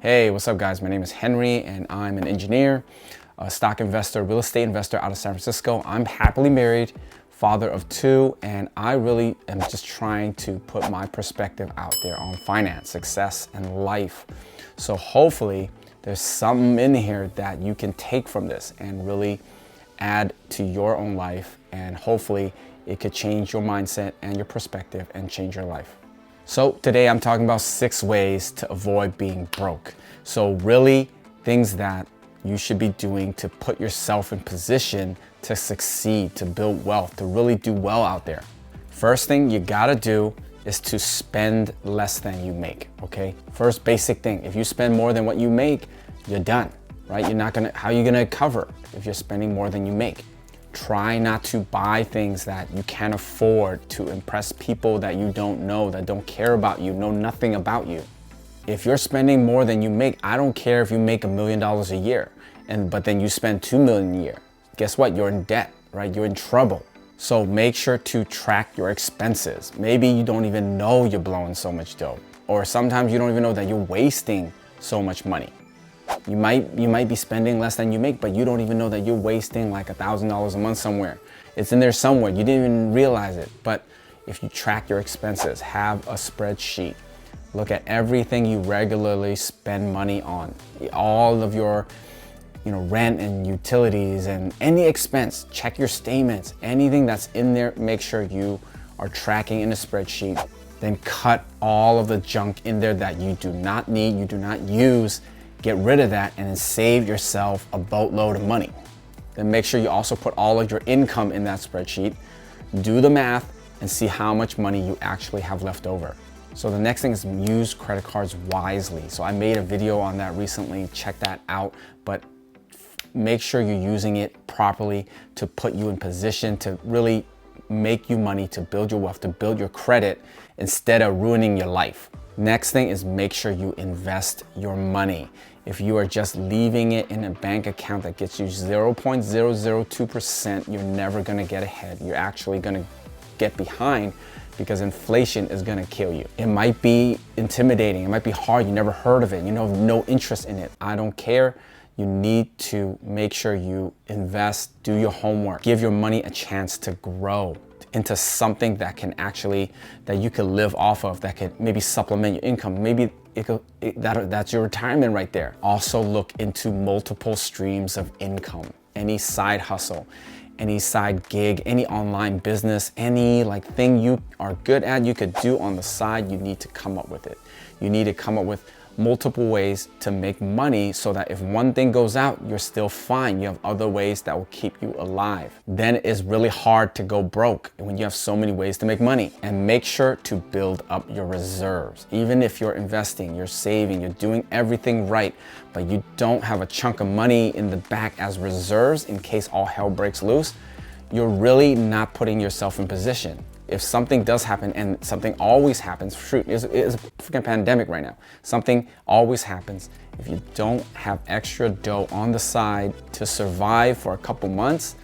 Hey, what's up guys? My name is Henry and I'm an engineer, a stock investor, real estate investor out of San Francisco. I'm happily married, father of two, and I really am just trying to put my perspective out there on finance, success, and life. So hopefully there's something in here that you can take from this and really add to your own life, and hopefully it could change your mindset and your perspective and change your life. So today I'm talking about 6 ways to avoid being broke. So really things that you should be doing to put yourself in position to succeed, to build wealth, to really do well out there. First thing you gotta do is to spend less than you make, okay? First basic thing, if you spend more than what you make, you're done, right? How are you gonna cover if you're spending more than you make? Try not to buy things that you can't afford to impress people that you don't know, that don't care about you, know nothing about you. If you're spending more than you make, I don't care if you make $1 million a year, but then you spend $2 million a year. Guess what? You're in debt, right? You're in trouble. So make sure to track your expenses. Maybe you don't even know you're blowing so much dough, or sometimes you don't even know that you're wasting so much money. You might be spending less than you make, but you don't even know that you're wasting like $1,000 a month somewhere. It's in there somewhere. You didn't even realize it. But if you track your expenses, have a spreadsheet, look at everything you regularly spend money on, all of your rent and utilities and any expense, check your statements, anything that's in there, make sure you are tracking in a spreadsheet. Then cut all of the junk in there that you do not need, you do not use. Get rid of that and then save yourself a boatload of money. Then make sure you also put all of your income in that spreadsheet, do the math, and see how much money you actually have left over. So the next thing is use credit cards wisely. So I made a video on that recently, check that out, but make sure you're using it properly to put you in position to really make you money, to build your wealth, to build your credit instead of ruining your life. Next thing is make sure you invest your money. If you are just leaving it in a bank account that gets you 0.002%, you're never gonna get ahead. You're actually gonna get behind because inflation is gonna kill you. It might be intimidating, it might be hard, you never heard of it, you have no interest in it. I don't care. You need to make sure you invest, do your homework, give your money a chance to grow into something that you could live off of, that could maybe supplement your income. Maybe that's your retirement right there. Also look into multiple streams of income, any side hustle, any side gig, any online business, any thing you are good at, you could do on the side. You need to come up with it. You need to come up with multiple ways to make money so that if one thing goes out, you're still fine. You have other ways that will keep you alive. Then it's really hard to go broke when you have so many ways to make money. And make sure to build up your reserves. Even if you're investing, you're saving, you're doing everything right, but you don't have a chunk of money in the back as reserves in case all hell breaks loose, you're really not putting yourself in position. If something does happen, and something always happens, shoot, it's a freaking pandemic right now. Something always happens. If you don't have extra dough on the side to survive for a couple months,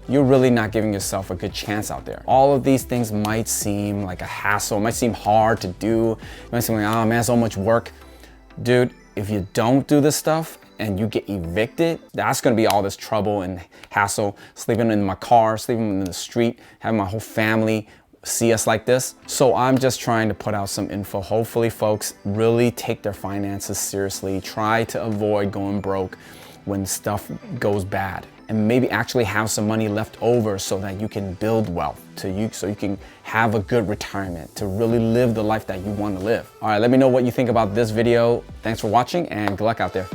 you're really not giving yourself a good chance out there. All of these things might seem like a hassle, it might seem hard to do. It might seem like, oh man, so much work. Dude, if you don't do this stuff and you get evicted, that's gonna be all this trouble and hassle, sleeping in my car, sleeping in the street, having my whole family see us like this. So I'm just trying to put out some info. Hopefully folks really take their finances seriously, try to avoid going broke when stuff goes bad, and maybe actually have some money left over so that you can build wealth, so you can have a good retirement, to really live the life that you want to live. All right, let me know what you think about this video. Thanks for watching and good luck out there.